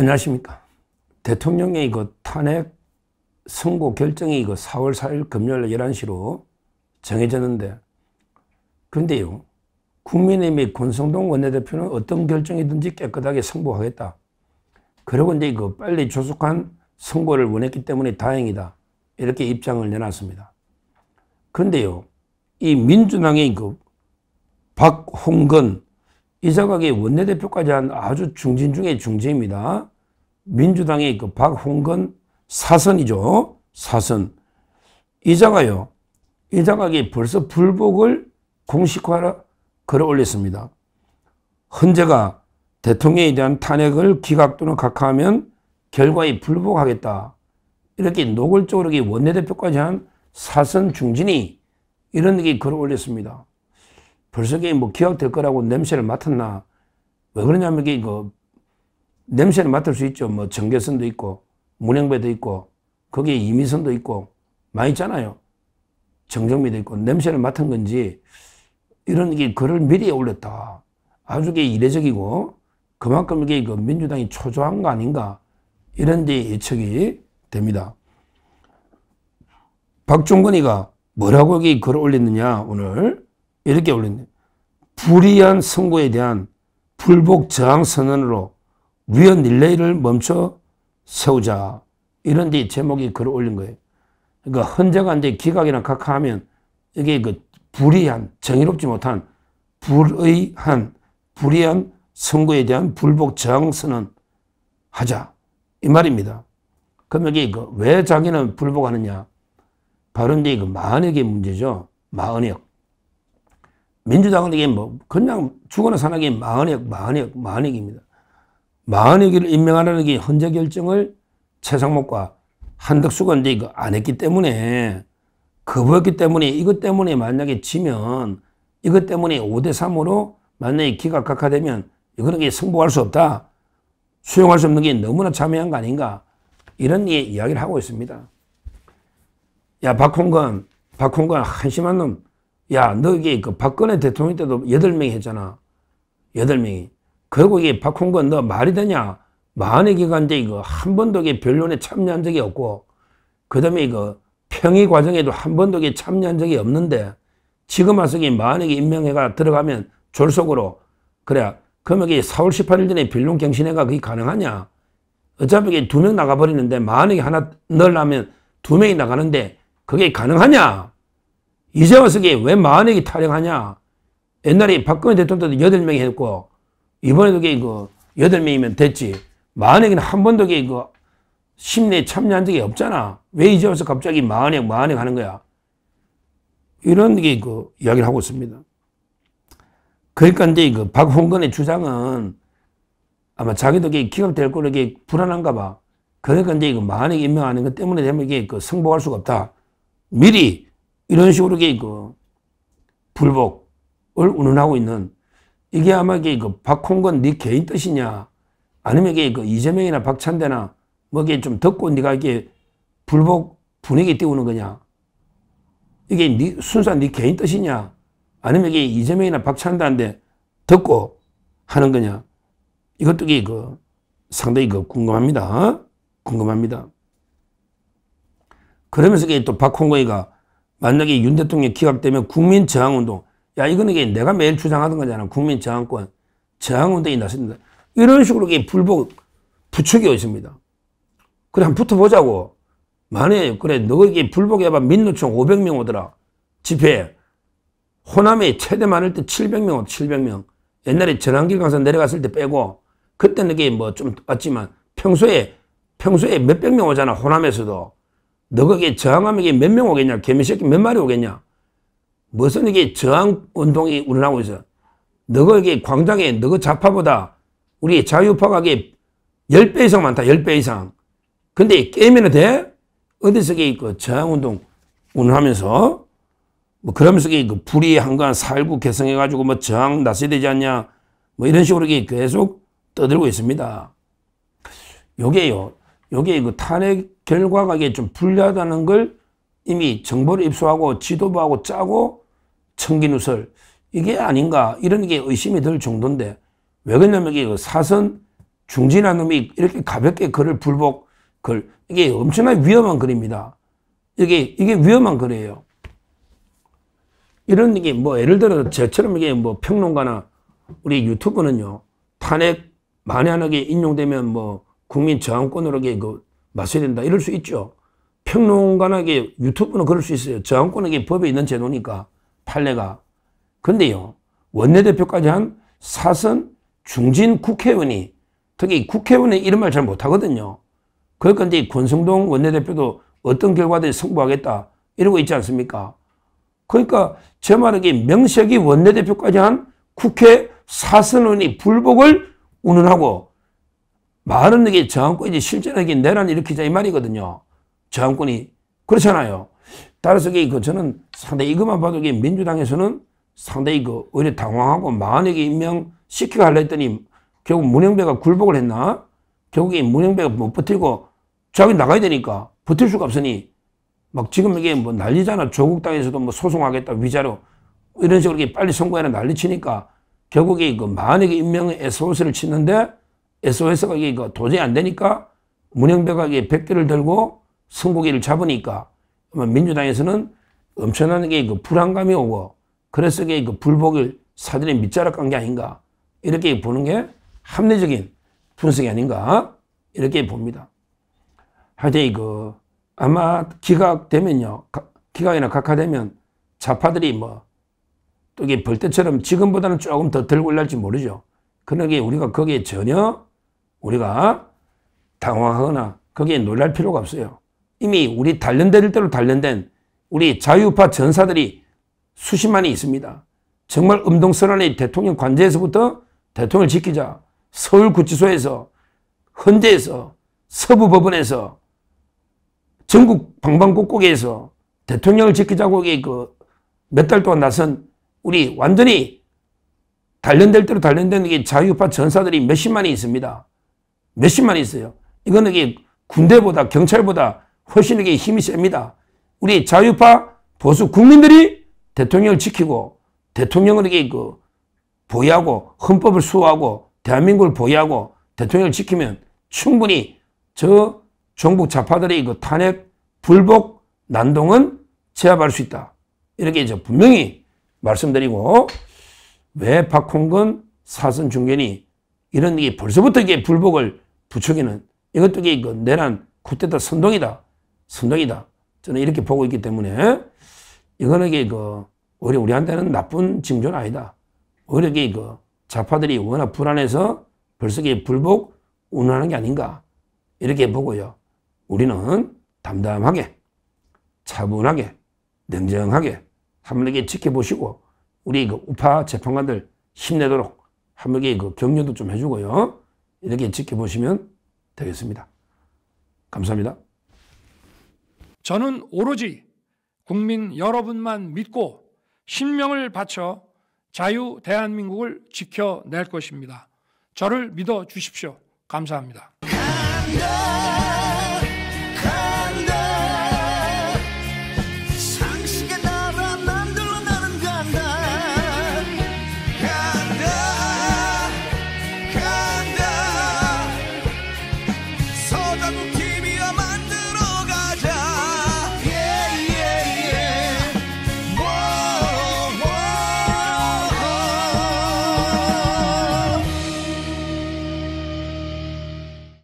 안녕하십니까. 대통령의 탄핵 선고 결정이 4월 4일 금요일 11시로 정해졌는데, 그런데요, 국민의힘의 권성동 원내대표는 어떤 결정이든지 깨끗하게 선고하겠다. 그리고 이제 빨리 조속한 선고를 원했기 때문에 다행이다. 이렇게 입장을 내놨습니다. 그런데요, 이 민주당의 박홍근 이 자각의 원내대표까지 한 아주 중진 중에 중진입니다. 민주당의 박홍근 사선이죠. 사선. 이 자각이 벌써 불복을 공식화하라 글을 올렸습니다. 헌재가 대통령에 대한 탄핵을 기각 또는 각하하면 결과에 불복하겠다. 이렇게 노골적으로 원내대표까지 한 사선 중진이 이런 글을 올렸습니다. 벌써 기각될 거라고 냄새를 맡았나? 왜 그러냐면 냄새를 맡을 수 있죠. 정계선도 있고 문행배도 있고 거기에 이미선도 있고 많이 있잖아요. 정정미도 있고 냄새를 맡은 건지 이런 글을 미리 올렸다. 아주 이례적이고 그만큼 민주당이 초조한 거 아닌가 이런 데 예측이 됩니다. 박종건이가 뭐라고 글을 올렸느냐 오늘 이렇게 올렸네. 불이한 선고에 대한 불복 저항 선언으로 위헌 릴레이를 멈춰 세우자. 이런 데 제목이 글을 올린 거예요. 그러니까 헌재가 이제 기각이나 각하하면 이게 불이한, 정의롭지 못한, 불이한 선고에 대한 불복 저항 선언 하자. 이 말입니다. 그럼 여기 왜 자기는 불복하느냐? 바로 이제 마흔역의 문제죠. 마흔역. 민주당은 이게 그냥 죽어나 사나게 마흔역입니다. 마흔역을 임명하라는 게 헌재 결정을 최상목과 한덕수가 이제 안 했기 때문에, 거부했기 때문에, 이것 때문에 만약에 지면, 이것 때문에 5대3으로 만약에 기각 각하되면 이거는 승복할 수 없다. 수용할 수 없는 게 너무나 참여한 거 아닌가. 이런 이야기를 하고 있습니다. 야, 박홍근 한심한 놈. 야, 너 이게 박근혜 대통령 때도 8명이 했잖아. 8명이. 그리고 이게 박홍근 너 말이 되냐? 마흔의 기간제 한 번도 변론에 참여한 적이 없고, 그 다음에 평의 과정에도 한 번도 참여한 적이 없는데, 지금 와서 마흔의 임명회가 들어가면 졸속으로, 그래, 그러면 4월 18일 전에 변론 갱신회가 그게 가능하냐? 어차피 2명 나가버리는데, 마흔의 하나 넣으려면 2명이 나가는데, 그게 가능하냐? 이제 와서 왜 마흔의 타령하냐? 옛날에 박근혜 대통령 때도 8명이 했고, 이번에도 8명이면 됐지. 마흔액은 한 번도 심리에 참여한 적이 없잖아. 왜 이제 와서 갑자기 마흔액 하는 거야? 이런 이야기를 하고 있습니다. 그러니까 이제 박홍근의 주장은 아마 자기도 기각될 거로 불안한가 봐. 그러니까 이제 마흔액 임명하는 것 때문에 되면 승복할 수가 없다. 미리 이런 식으로 불복을 운운하고 있는, 이게 아마 박홍근 네 개인 뜻이냐, 아니면 이재명이나 박찬대나 좀 듣고 네가 불복 분위기 띄우는 거냐, 이게 순수한 네 개인 뜻이냐, 아니면 이재명이나 박찬대한테 듣고 하는 거냐, 이것도 상당히 궁금합니다. 그러면서 또 박홍근이가 만약에 윤 대통령이 기각되면 국민저항운동, 야, 이거는 내가 매일 주장하던 거잖아. 국민저항권, 저항운동이 나섭니다. 이런 식으로 불복 부추겨 있습니다. 그래, 한번 붙어보자고. 만약에, 그래, 너 불복해봐. 민노총 500명 오더라. 집회에. 호남에 최대 많을 때 700명 오더, 700명. 옛날에 전환길 강사 내려갔을 때 빼고, 그때는 좀 왔지만, 평소에 몇백 명 오잖아. 호남에서도. 너 거기에 저항하면 몇 명 오겠냐? 개미새끼 몇 마리 오겠냐? 무슨 저항 운동이 일어나고 있어. 너가 광장에 너가 좌파보다 우리 자유파가 10배 이상 많다. 10배 이상. 근데 게임에는 돼? 어디서 저항 운동 운운하면서 그러면서 불의의 한간 4.19 개성해가지고 저항 나서야 되지 않냐? 이런 식으로 계속 떠들고 있습니다. 요게 탄핵 결과가 좀 불리하다는 걸 이미 정보를 입수하고 지도부하고 짜고 청기누설, 이게 아닌가 이런 의심이 들 정도인데, 왜 그러냐면 사선 중진한 놈이 이렇게 가볍게 글을 이게 엄청나게 위험한 글입니다. 이게 위험한 글이에요. 이런 게 뭐 예를 들어 저처럼 이게 뭐 평론가나 우리 유튜브는요, 탄핵 만연하게 인용되면 뭐 국민 저항권으로 맞서야 된다 이럴 수 있죠. 평론가나 유튜브는 그럴 수 있어요. 저항권에게 법에 있는 제도니까 판례가. 근데요, 원내대표까지 한 사선 중진 국회의원이, 특히 국회의원이 이런 말 잘 못하거든요. 그러니까 이제 권성동 원내대표도 어떤 결과들이 승부하겠다 이러고 있지 않습니까? 그러니까 제 말은 명색이 원내대표까지 한 국회 사선의원이 불복을 운운하고 말은 이게 저항권이 실제로 내란 일으키자 이 말이거든요. 저항권이 그렇잖아요. 따라서 저는 상당히 이것만 봐도 민주당에서는 상당히 오히려 당황하고 마흔에게 임명시키고 하려 했더니 결국 문영배가 굴복을 했나? 결국에 문영배가 못 버티고 자기 나가야 되니까 버틸 수가 없으니 막 지금 이게 뭐 난리잖아. 조국 땅에서도 뭐 소송하겠다 위자료 이런 식으로 빨리 선거해라 난리치니까 결국에 마흔에게 임명의 SOS를 치는데 SOS가 도저히 안 되니까 문영배가 100대를 들고 선고기를 잡으니까 민주당에서는 엄청난 불안감이 오고 그래서 불복을 사전에 밑자락 간 게 아닌가 이렇게 보는 게 합리적인 분석이 아닌가 이렇게 봅니다. 하여튼 아마 기각되면요, 기각이나 각하되면 좌파들이 또 이게 벌떼처럼 지금보다는 조금 더 들고 올랄지 모르죠. 그러기에 우리가 거기에 전혀 우리가 당황하거나 거기에 놀랄 필요가 없어요. 이미 우리 단련될 대로 단련된 우리 자유파 전사들이 수십만이 있습니다. 정말 음동설안의 대통령 관저에서부터 대통령을 지키자, 서울구치소에서, 헌재에서, 서부법원에서, 전국 방방곡곡에서 대통령을 지키자고 몇 달 동안 나선 우리 완전히 단련될 대로 단련된 자유파 전사들이 몇십만이 있습니다. 몇십만이 있어요. 이거는 군대보다 경찰보다 훨씬 힘이 셉니다. 우리 자유파 보수 국민들이 대통령을 지키고 대통령을 보위하고 헌법을 수호하고 대한민국을 보위하고 대통령을 지키면 충분히 저 종북 좌파들의 탄핵 불복 난동은 제압할 수 있다. 이렇게 분명히 말씀드리고 왜 박홍근 사선 중견이 이런 벌써부터 불복을 부추기는 이것도 내란 쿠데타 선동이다. 선동이다. 저는 이렇게 보고 있기 때문에 이거는 오히려 우리한테는 나쁜 징조는 아니다. 오히려 좌파들이 워낙 불안해서 벌써 불복 운운하는 게 아닌가 이렇게 보고요. 우리는 담담하게 차분하게 냉정하게 한번 지켜보시고 우리 우파 재판관들 힘내도록 한번 격려도 좀 해주고요. 이렇게 지켜보시면 되겠습니다. 감사합니다. 저는 오로지 국민 여러분만 믿고 신명을 바쳐 자유 대한민국을 지켜낼 것입니다. 저를 믿어 주십시오. 감사합니다.